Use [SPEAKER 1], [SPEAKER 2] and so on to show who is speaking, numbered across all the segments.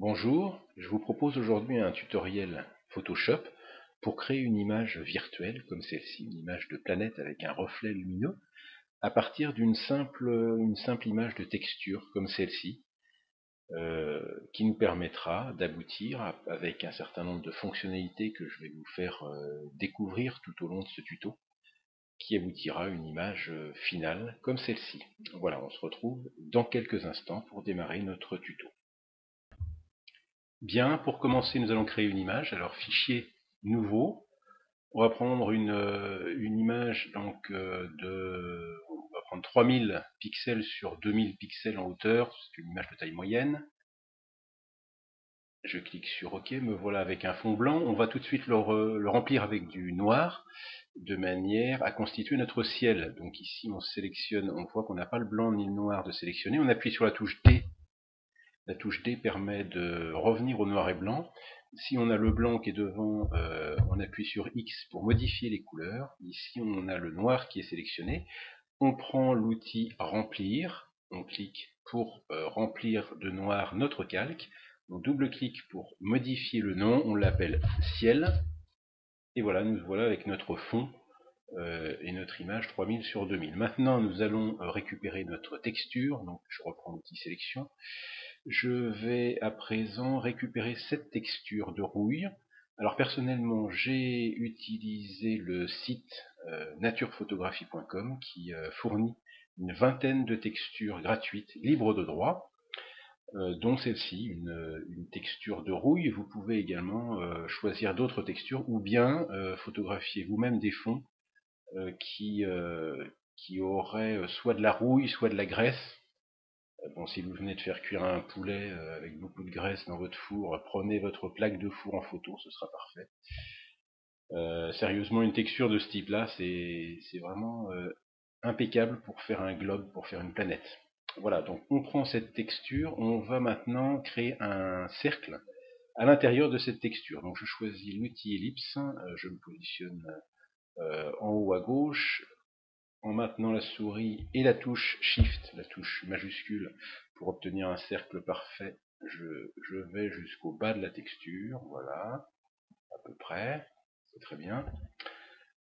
[SPEAKER 1] Bonjour, je vous propose aujourd'hui un tutoriel Photoshop pour créer une image virtuelle comme celle-ci, une image de planète avec un reflet lumineux, à partir d'une simple image de texture comme celle-ci, qui nous permettra d'aboutir avec un certain nombre de fonctionnalités que je vais vous faire découvrir tout au long de ce tuto, qui aboutira à une image finale comme celle-ci. Voilà, on se retrouve dans quelques instants pour démarrer notre tuto. Bien, pour commencer, nous allons créer une image. Alors, fichier nouveau. On va prendre une image donc on va prendre 3000 pixels sur 2000 pixels en hauteur. C'est une image de taille moyenne. Je clique sur OK. Me voilà avec un fond blanc. On va tout de suite le remplir avec du noir, de manière à constituer notre ciel. Donc ici, on sélectionne. On voit qu'on n'a pas le blanc ni le noir de sélectionner. On appuie sur la touche D. La touche D permet de revenir au noir et blanc. Si on a le blanc qui est devant, on appuie sur X pour modifier les couleurs. Ici, on a le noir qui est sélectionné. On prend l'outil Remplir. On clique pour remplir de noir notre calque. On double-clique pour modifier le nom. On l'appelle Ciel. Et voilà, nous voilà avec notre fond et notre image 3000 sur 2000. Maintenant, nous allons récupérer notre texture. Donc, je reprends l'outil Sélection. Je vais à présent récupérer cette texture de rouille. Alors personnellement, j'ai utilisé le site naturephotographie.com qui fournit une vingtaine de textures gratuites, libres de droit, dont celle-ci, une texture de rouille. Vous pouvez également choisir d'autres textures ou bien photographier vous-même des fonds qui auraient soit de la rouille, soit de la graisse. Bon, si vous venez de faire cuire un poulet avec beaucoup de graisse dans votre four, prenez votre plaque de four en photo, ce sera parfait. Sérieusement, une texture de ce type-là, c'est vraiment impeccable pour faire un globe, pour faire une planète. Voilà, donc on prend cette texture, on va maintenant créer un cercle à l'intérieur de cette texture. Donc je choisis l'outil ellipse, je me positionne en haut à gauche, en maintenant la souris et la touche Shift, la touche majuscule, pour obtenir un cercle parfait, je vais jusqu'au bas de la texture, voilà, à peu près, c'est très bien.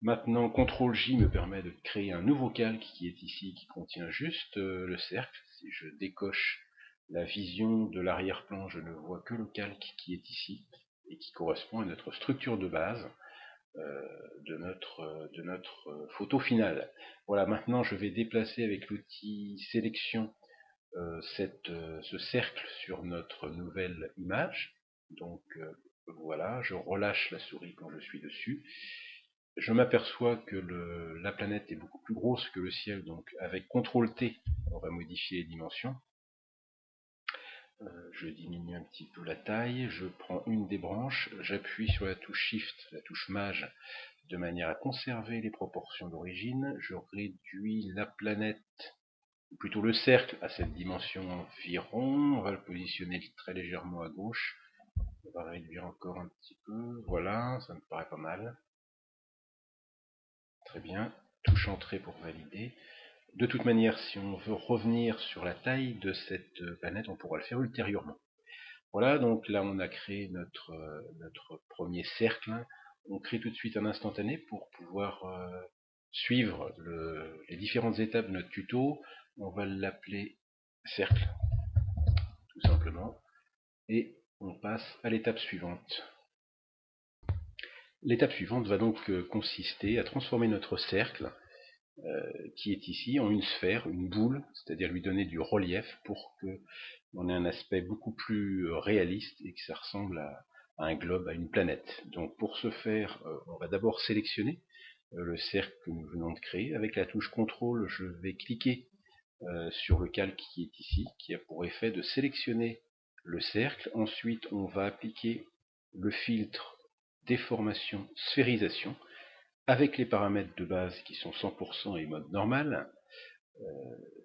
[SPEAKER 1] Maintenant, CTRL J me permet de créer un nouveau calque qui est ici, qui contient juste le cercle. Si je décoche la vision de l'arrière-plan, je ne vois que le calque qui est ici, et qui correspond à notre structure de base. De notre photo finale. Voilà, maintenant je vais déplacer avec l'outil sélection ce cercle sur notre nouvelle image. Donc voilà, je relâche la souris quand je suis dessus. Je m'aperçois que la planète est beaucoup plus grosse que le ciel, donc avec CTRL T, on va modifier les dimensions. Je diminue un petit peu la taille, je prends une des branches, j'appuie sur la touche Shift, la touche Maj, de manière à conserver les proportions d'origine. Je réduis la planète, ou plutôt le cercle, à cette dimension environ. On va le positionner très légèrement à gauche. On va réduire encore un petit peu. Voilà, ça me paraît pas mal. Très bien. Touche Entrée pour valider. De toute manière, si on veut revenir sur la taille de cette planète, on pourra le faire ultérieurement. Voilà, donc là on a créé notre premier cercle. On crée tout de suite un instantané pour pouvoir suivre les différentes étapes de notre tuto. On va l'appeler cercle, tout simplement. Et on passe à l'étape suivante. L'étape suivante va donc consister à transformer notre cercle, qui est ici, en une sphère, une boule, c'est-à-dire lui donner du relief pour qu'on ait un aspect beaucoup plus réaliste et que ça ressemble à un globe, à une planète. Donc pour ce faire, on va d'abord sélectionner le cercle que nous venons de créer. Avec la touche CTRL, je vais cliquer sur le calque qui est ici, qui a pour effet de sélectionner le cercle. Ensuite, on va appliquer le filtre déformation sphérisation avec les paramètres de base qui sont 100% et mode normal.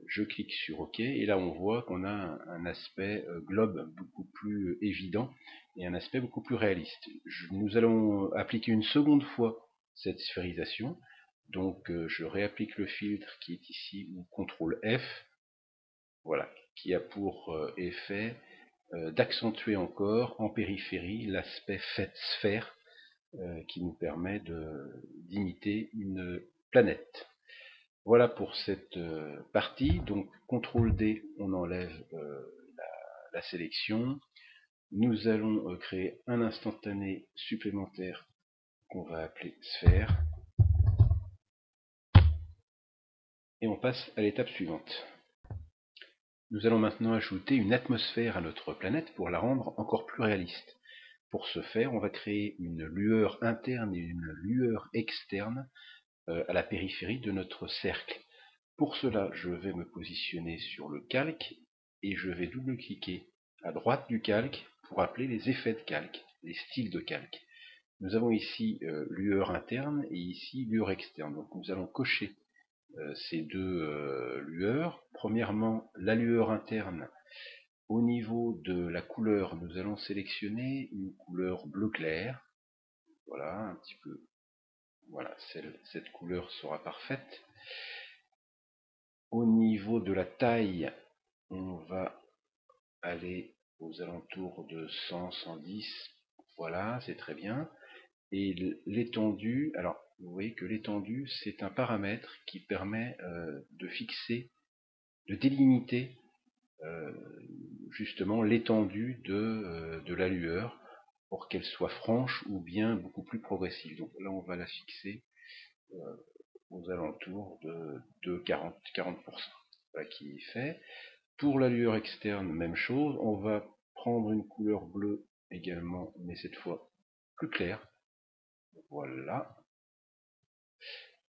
[SPEAKER 1] Je clique sur OK et là on voit qu'on a un aspect globe beaucoup plus évident et un aspect beaucoup plus réaliste. Nous allons appliquer une seconde fois cette sphérisation, donc je réapplique le filtre qui est ici, ou CTRL F, voilà, qui a pour effet d'accentuer encore en périphérie l'aspect sphère qui nous permet d'imiter une planète. Voilà pour cette partie. Donc CTRL D, on enlève la sélection. Nous allons créer un instantané supplémentaire qu'on va appeler sphère. Et on passe à l'étape suivante. Nous allons maintenant ajouter une atmosphère à notre planète pour la rendre encore plus réaliste. Pour ce faire, on va créer une lueur interne et une lueur externe à la périphérie de notre cercle. Pour cela, je vais me positionner sur le calque et je vais double-cliquer à droite du calque pour appeler les effets de calque, les styles de calque. Nous avons ici lueur interne et ici lueur externe. Donc nous allons cocher ces deux lueurs. Premièrement, la lueur interne. Au niveau de la couleur, nous allons sélectionner une couleur bleu clair. Voilà, un petit peu. Voilà, cette couleur sera parfaite. Au niveau de la taille, on va aller aux alentours de 100, 110. Voilà, c'est très bien. Et l'étendue, alors vous voyez que l'étendue, c'est un paramètre qui permet de fixer, de délimiter justement l'étendue de la lueur pour qu'elle soit franche ou bien beaucoup plus progressive. Donc là, on va la fixer aux alentours de 40%. Voilà qui est fait. Pour la lueur externe, même chose. On va prendre une couleur bleue également, mais cette fois plus claire. Voilà.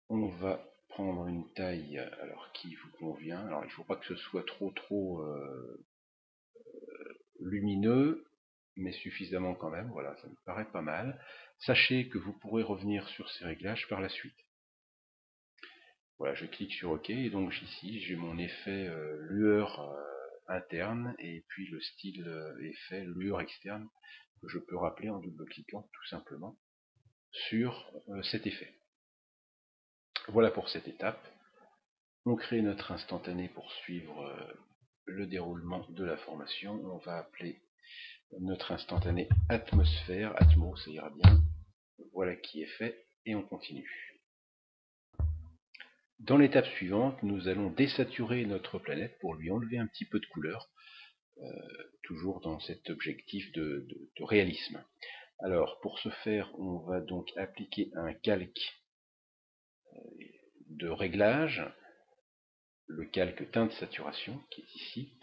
[SPEAKER 1] On va prendre une taille alors qui vous convient. Alors il ne faut pas que ce soit trop lumineux, mais suffisamment quand même. Voilà, ça me paraît pas mal. Sachez que vous pourrez revenir sur ces réglages par la suite. Voilà, je clique sur OK et donc ici j'ai mon effet lueur interne et puis le style effet lueur externe que je peux rappeler en double-cliquant tout simplement sur cet effet. Voilà pour cette étape. On crée notre instantané pour suivre le déroulement de la formation. On va appeler notre instantané atmosphère, Atmo, ça ira bien. Voilà qui est fait et on continue. Dans l'étape suivante, nous allons désaturer notre planète pour lui enlever un petit peu de couleur, toujours dans cet objectif de réalisme. Alors, pour ce faire, on va donc appliquer un calque de réglage, le calque teinte saturation, qui est ici.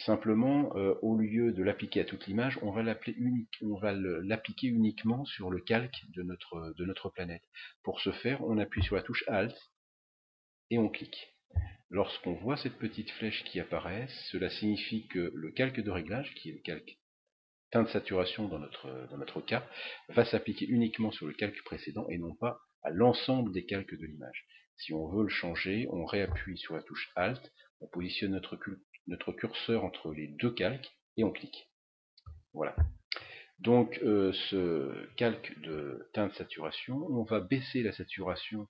[SPEAKER 1] Simplement, au lieu de l'appliquer à toute l'image, on va l'appliquer uniquement sur le calque de notre planète. Pour ce faire, on appuie sur la touche Alt et on clique. Lorsqu'on voit cette petite flèche qui apparaît, cela signifie que le calque de réglage, qui est le calque teinte saturation dans notre cas, va s'appliquer uniquement sur le calque précédent et non pas à l'ensemble des calques de l'image. Si on veut le changer, on réappuie sur la touche Alt, on positionne notre curseur entre les deux calques et on clique. Voilà. Donc ce calque de teinte saturation, on va baisser la saturation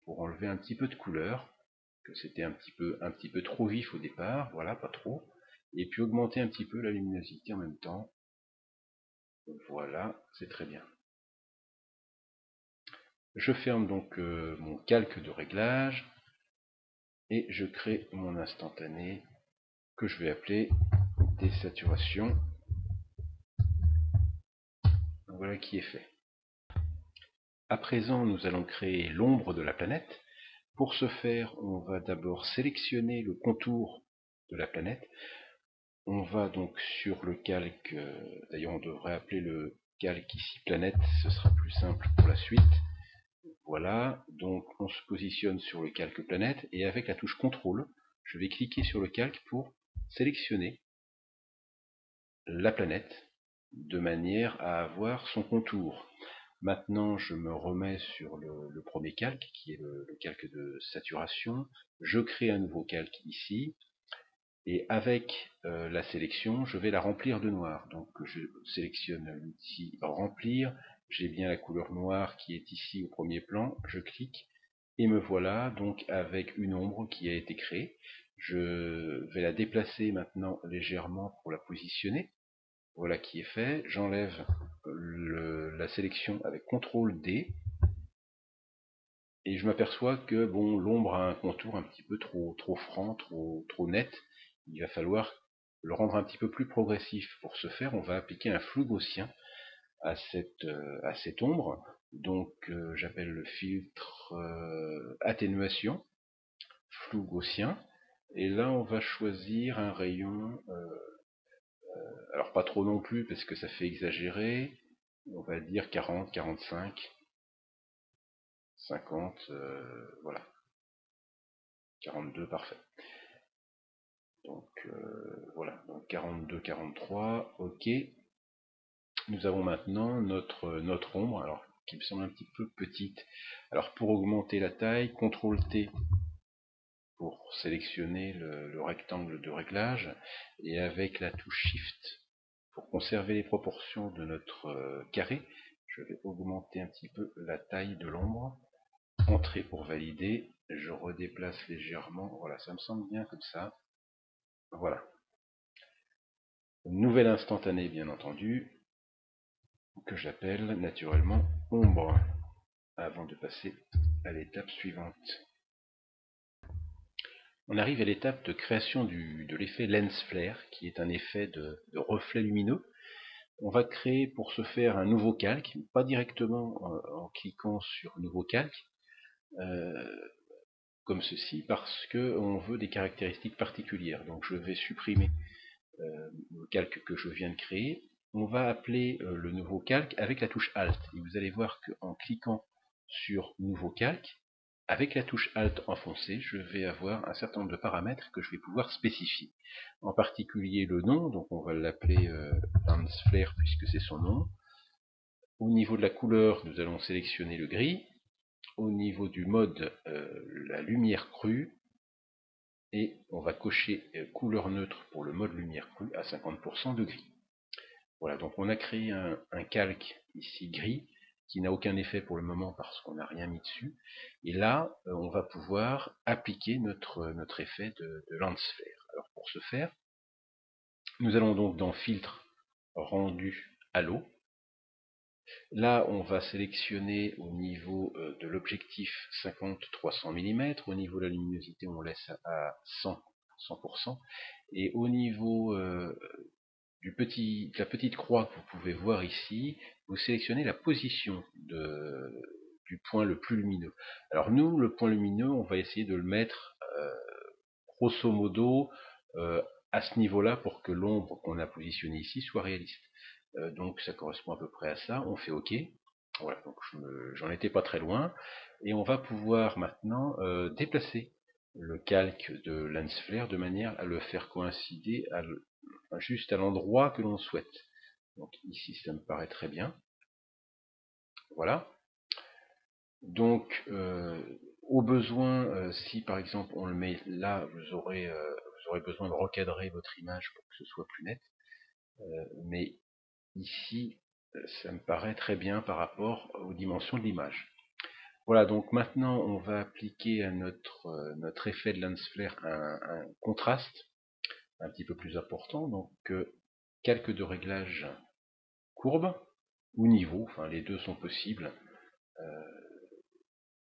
[SPEAKER 1] pour enlever un petit peu de couleur, que c'était un petit peu trop vif au départ, voilà, pas trop, et puis augmenter un petit peu la luminosité en même temps. Voilà, c'est très bien. Je ferme donc mon calque de réglage et je crée mon instantané que je vais appeler désaturation. Voilà qui est fait. À présent, nous allons créer l'ombre de la planète. Pour ce faire, on va d'abord sélectionner le contour de la planète. On va donc sur le calque, d'ailleurs on devrait appeler le calque ici planète, ce sera plus simple pour la suite. Voilà, donc on se positionne sur le calque planète et avec la touche CTRL, je vais cliquer sur le calque pour sélectionner la planète de manière à avoir son contour. Maintenant, je me remets sur le premier calque qui est le calque de saturation. Je crée un nouveau calque ici. Et avec la sélection, je vais la remplir de noir. Donc je sélectionne l'outil remplir, j'ai bien la couleur noire qui est ici au premier plan, je clique, et me voilà donc avec une ombre qui a été créée. Je vais la déplacer maintenant légèrement pour la positionner. Voilà qui est fait. J'enlève la sélection avec CTRL D. Et je m'aperçois que bon, l'ombre a un contour un petit peu trop franc, trop net. Il va falloir le rendre un petit peu plus progressif. Pour ce faire, on va appliquer un flou gaussien à cette ombre. Donc j'appelle le filtre atténuation, flou gaussien. Et là, on va choisir un rayon, alors pas trop non plus parce que ça fait exagérer. On va dire 40, 45, 50, voilà. 42, parfait. Donc voilà, donc 42, 43, ok. Nous avons maintenant notre ombre, alors qui me semble un petit peu petite. Alors pour augmenter la taille, CTRL T pour sélectionner le rectangle de réglage, et avec la touche Shift pour conserver les proportions de notre carré, je vais augmenter un petit peu la taille de l'ombre. Entrée pour valider, je redéplace légèrement, voilà, ça me semble bien comme ça. Voilà. Une nouvelle instantanée, bien entendu, que j'appelle naturellement ombre, avant de passer à l'étape suivante. On arrive à l'étape de création de l'effet lens flare, qui est un effet de reflet lumineux. On va créer pour ce faire un nouveau calque, pas directement en cliquant sur nouveau calque, comme ceci, parce qu'on veut des caractéristiques particulières. Donc je vais supprimer le calque que je viens de créer. On va appeler le nouveau calque avec la touche Alt. Et vous allez voir qu'en cliquant sur nouveau calque, avec la touche Alt enfoncée, je vais avoir un certain nombre de paramètres que je vais pouvoir spécifier. En particulier le nom, donc on va l'appeler Lens Flare puisque c'est son nom. Au niveau de la couleur, nous allons sélectionner le gris. Au niveau du mode, la lumière crue. Et on va cocher couleur neutre pour le mode lumière crue à 50% de gris. Voilà, donc on a créé un calque ici gris, qui n'a aucun effet pour le moment parce qu'on n'a rien mis dessus. Et là, on va pouvoir appliquer notre effet de lens flare. Alors pour ce faire, nous allons donc dans Filtre, rendu à l'eau. Là, on va sélectionner au niveau de l'objectif 50-300 mm. Au niveau de la luminosité, on laisse à 100%. Et au niveau de la petite croix que vous pouvez voir ici, vous sélectionnez la position du point le plus lumineux. Alors nous, le point lumineux, on va essayer de le mettre grosso modo à ce niveau-là pour que l'ombre qu'on a positionnée ici soit réaliste. Donc ça correspond à peu près à ça. On fait OK. Voilà, donc j'en étais pas très loin. Et on va pouvoir maintenant déplacer le calque de lens flare de manière à le faire coïncider juste à l'endroit que l'on souhaite. Donc ici, ça me paraît très bien. Voilà. Donc, au besoin, si par exemple on le met là, vous aurez besoin de recadrer votre image pour que ce soit plus net. Mais ici, ça me paraît très bien par rapport aux dimensions de l'image. Voilà, donc maintenant on va appliquer à notre effet de lens flare un contraste un petit peu plus important. Donc calque de réglage courbe ou niveau, enfin les deux sont possibles.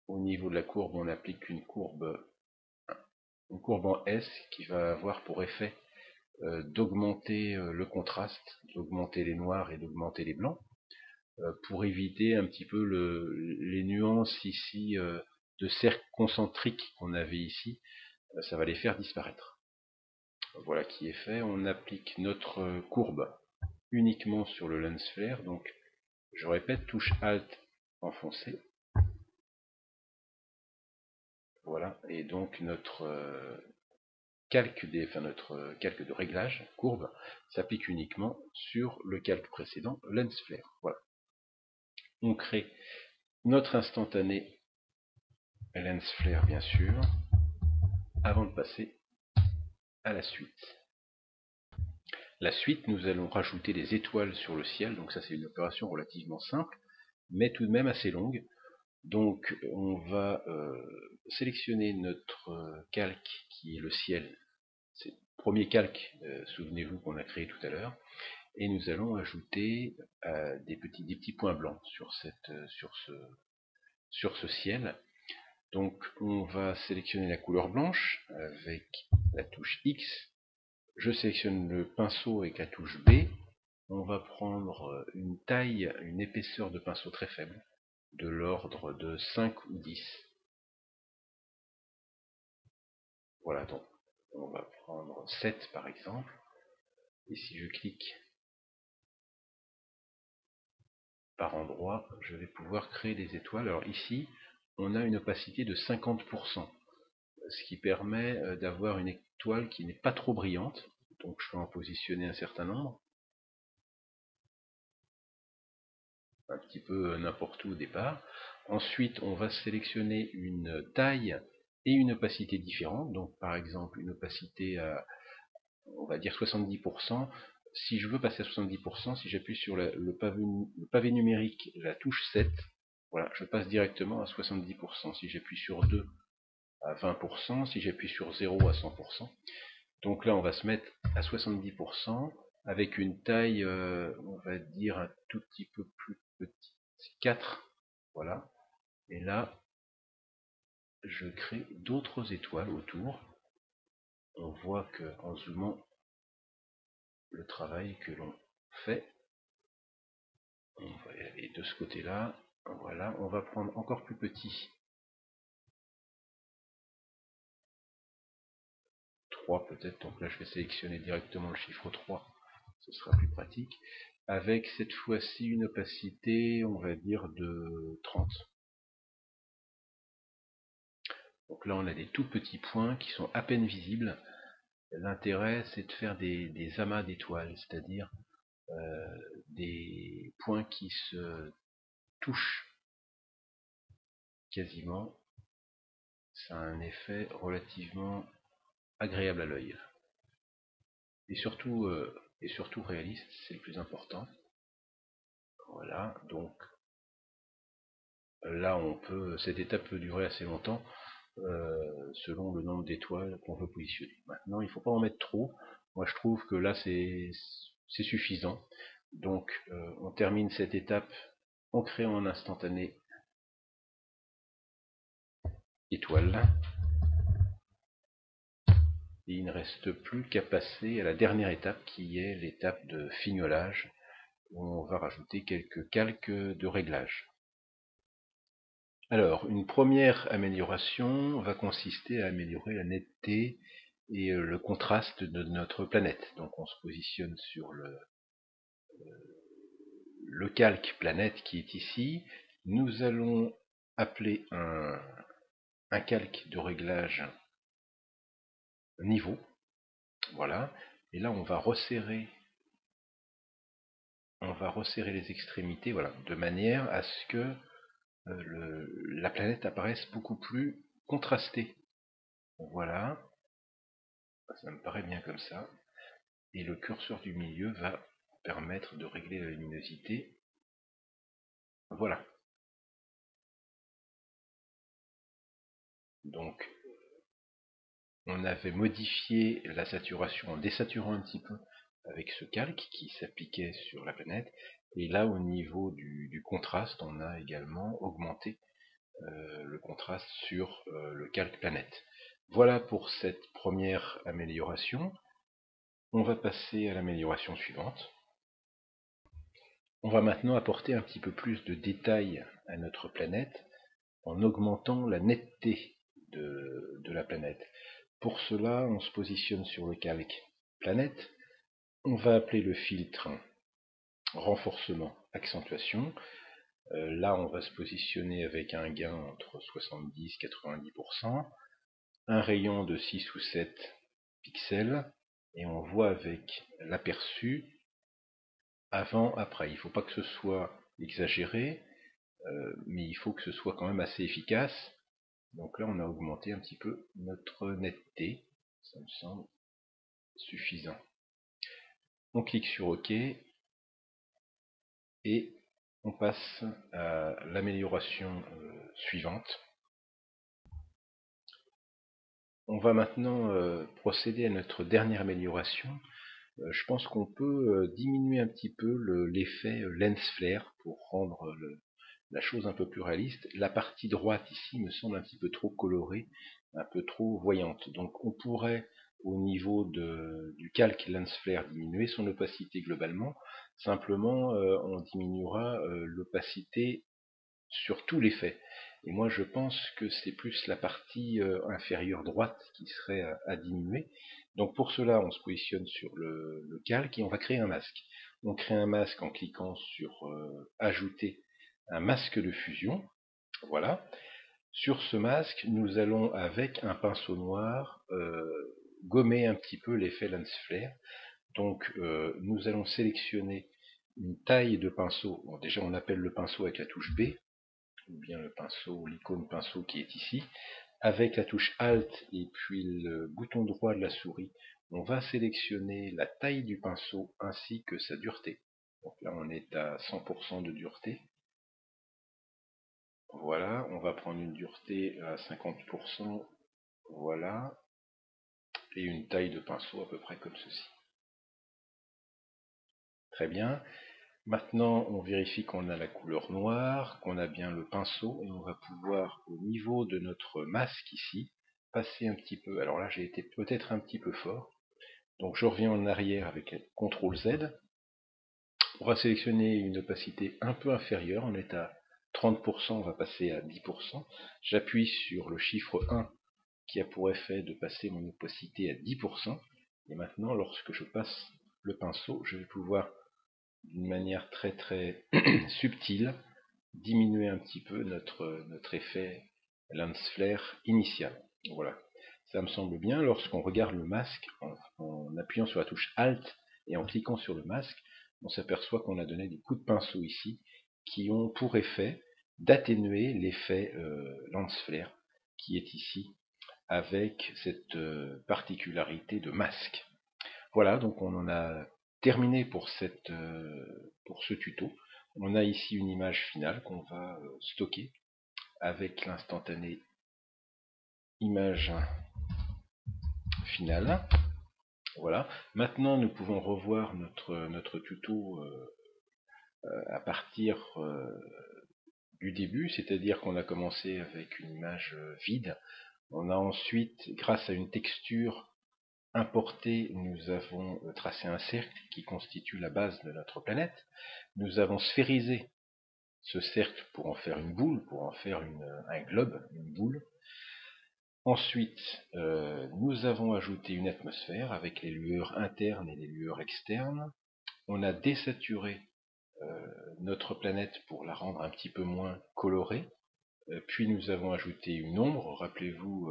[SPEAKER 1] Au niveau de la courbe, on applique une courbe en S qui va avoir pour effet d'augmenter le contraste, d'augmenter les noirs et d'augmenter les blancs, pour éviter un petit peu les nuances ici de cercles concentriques qu'on avait ici, ça va les faire disparaître. Voilà qui est fait. On applique notre courbe uniquement sur le lens flare, donc je répète, touche Alt enfoncée. Voilà, et donc notre calque de réglage, courbe, s'applique uniquement sur le calque précédent, lens flare. Voilà. On crée notre instantané lens flare, bien sûr, avant de passer à la suite. La suite, nous allons rajouter des étoiles sur le ciel, donc ça c'est une opération relativement simple, mais tout de même assez longue. Donc on va sélectionner notre calque qui est le ciel. C'est le premier calque, souvenez-vous, qu'on a créé tout à l'heure. Et nous allons ajouter des petits points blancs sur ce ciel. Donc on va sélectionner la couleur blanche avec la touche X. Je sélectionne le pinceau avec la touche B. On va prendre une taille, une épaisseur de pinceau très faible, de l'ordre de 5 ou 10. Voilà, donc on va prendre 7 par exemple. Et si je clique par endroit, je vais pouvoir créer des étoiles. Alors ici, on a une opacité de 50%, ce qui permet d'avoir une étoile qui n'est pas trop brillante. Donc je vais en positionner un certain nombre, un petit peu n'importe où au départ. Ensuite, on va sélectionner une taille et une opacité différentes. Donc par exemple, une opacité à, on va dire 70%. Si je veux passer à 70%, si j'appuie sur le pavé numérique, la touche 7, voilà, je passe directement à 70%. Si j'appuie sur 2, à 20%, si j'appuie sur 0, à 100%. Donc là, on va se mettre à 70%, avec une taille, on va dire, un tout petit peu plus petite, 4, voilà. Et là, je crée d'autres étoiles autour. On voit que en zoomant le travail que l'on fait, on va y aller de ce côté-là. Voilà, on va prendre encore plus petit. 3 peut-être, donc là je vais sélectionner directement le chiffre 3, ce sera plus pratique. Avec cette fois-ci une opacité, on va dire, de 30. Donc là on a des tout petits points qui sont à peine visibles. L'intérêt c'est de faire des amas d'étoiles, c'est-à-dire des points qui se touchent quasiment. Ça a un effet relativement agréable à l'œil. Et surtout réaliste, c'est le plus important. Voilà, donc là on peut, cette étape peut durer assez longtemps selon le nombre d'étoiles qu'on veut positionner. Maintenant, il ne faut pas en mettre trop. Moi je trouve que là c'est suffisant. Donc on termine cette étape en créant un instantané étoile. Et il ne reste plus qu'à passer à la dernière étape qui est l'étape de fignolage, où on va rajouter quelques calques de réglage. Alors, une première amélioration va consister à améliorer la netteté et le contraste de notre planète. Donc on se positionne sur le calque planète qui est ici. Nous allons appeler un calque de réglage niveau. Voilà. Et là on va resserrer les extrémités, voilà, de manière à ce que la planète apparaisse beaucoup plus contrastée. Voilà, ça me paraît bien comme ça. Et le curseur du milieu va permettre de régler la luminosité. Voilà. Donc, on avait modifié la saturation en désaturant un petit peu avec ce calque qui s'appliquait sur la planète. Et là, au niveau du contraste, on a également augmenté le contraste sur le calque planète. Voilà pour cette première amélioration. On va passer à l'amélioration suivante. On va maintenant apporter un petit peu plus de détails à notre planète en augmentant la netteté de la planète. Pour cela, on se positionne sur le calque planète. On va appeler le filtre renforcement accentuation. Là, on va se positionner avec un gain entre 70 et 90%, un rayon de 6 ou 7 pixels, et on voit avec l'aperçu avant, après. Il ne faut pas que ce soit exagéré, mais il faut que ce soit quand même assez efficace. Donc là, on a augmenté un petit peu notre netteté. Ça me semble suffisant. On clique sur OK et On passe à l'amélioration suivante. On va maintenant procéder à notre dernière amélioration. Je pense qu'on peut diminuer un petit peu l'effet lens flare pour rendre la chose un peu plus réaliste. La partie droite ici me semble un petit peu trop colorée, un peu trop voyante. Donc on pourrait, au niveau du calque lens flare, diminuer son opacité globalement. Simplement, on diminuera l'opacité sur tout l'effet. Et moi je pense que c'est plus la partie inférieure droite qui serait à diminuer. Donc pour cela on se positionne sur le calque et on va créer un masque. On crée un masque en cliquant sur ajouter un masque de fusion. Voilà. Sur ce masque, nous allons avec un pinceau noir gommer un petit peu l'effet lens flare. Donc nous allons sélectionner une taille de pinceau. Bon, déjà on appelle le pinceau avec la touche B, ou bien le pinceau, l'icône pinceau qui est ici. Avec la touche Alt et puis le bouton droit de la souris, on va sélectionner la taille du pinceau ainsi que sa dureté. Donc là on est à 100% de dureté. Voilà, on va prendre une dureté à 50%, voilà, et une taille de pinceau à peu près comme ceci. Très bien. Maintenant, on vérifie qu'on a la couleur noire, qu'on a bien le pinceau, et on va pouvoir, au niveau de notre masque ici, passer un petit peu. Alors là, j'ai été peut-être un petit peu fort. Donc je reviens en arrière avec CTRL Z. On va sélectionner une opacité un peu inférieure. On est à 30%, on va passer à 10%. J'appuie sur le chiffre 1 qui a pour effet de passer mon opacité à 10%. Et maintenant, lorsque je passe le pinceau, je vais pouvoir, d'une manière très très subtile, diminuer un petit peu notre effet lens flare initial. Voilà, ça me semble bien. Lorsqu'on regarde le masque, en appuyant sur la touche Alt et en cliquant sur le masque, on s'aperçoit qu'on a donné des coups de pinceau ici qui ont pour effet d'atténuer l'effet lens flare qui est ici, avec cette particularité de masque. Voilà, donc on en a terminé pour ce tuto. On a ici une image finale qu'on va stocker avec l'instantané image finale. Voilà. Maintenant, nous pouvons revoir notre tuto à partir du début, c'est-à-dire qu'on a commencé avec une image vide. On a ensuite, grâce à une texture importée, nous avons tracé un cercle qui constitue la base de notre planète. Nous avons sphérisé ce cercle pour en faire une boule, pour en faire un globe, une boule. Ensuite, nous avons ajouté une atmosphère avec les lueurs internes et les lueurs externes. On a désaturé notre planète pour la rendre un petit peu moins colorée. Puis nous avons ajouté une ombre. Rappelez-vous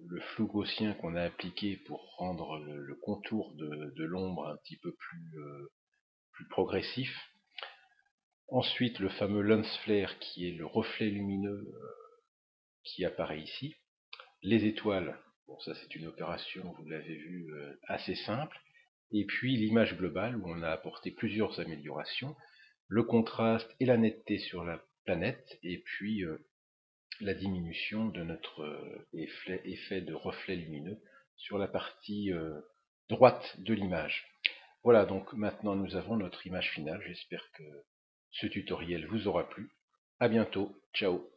[SPEAKER 1] le flou gaussien qu'on a appliqué pour rendre le contour de l'ombre un petit peu plus progressif. Ensuite, le fameux lens flare qui est le reflet lumineux qui apparaît ici. Les étoiles, bon ça c'est une opération, vous l'avez vu, assez simple. Et puis l'image globale où on a apporté plusieurs améliorations. Le contraste et la netteté sur la planète, et puis la diminution de notre effet de reflet lumineux sur la partie droite de l'image. Voilà, donc maintenant nous avons notre image finale. J'espère que ce tutoriel vous aura plu. À bientôt, ciao.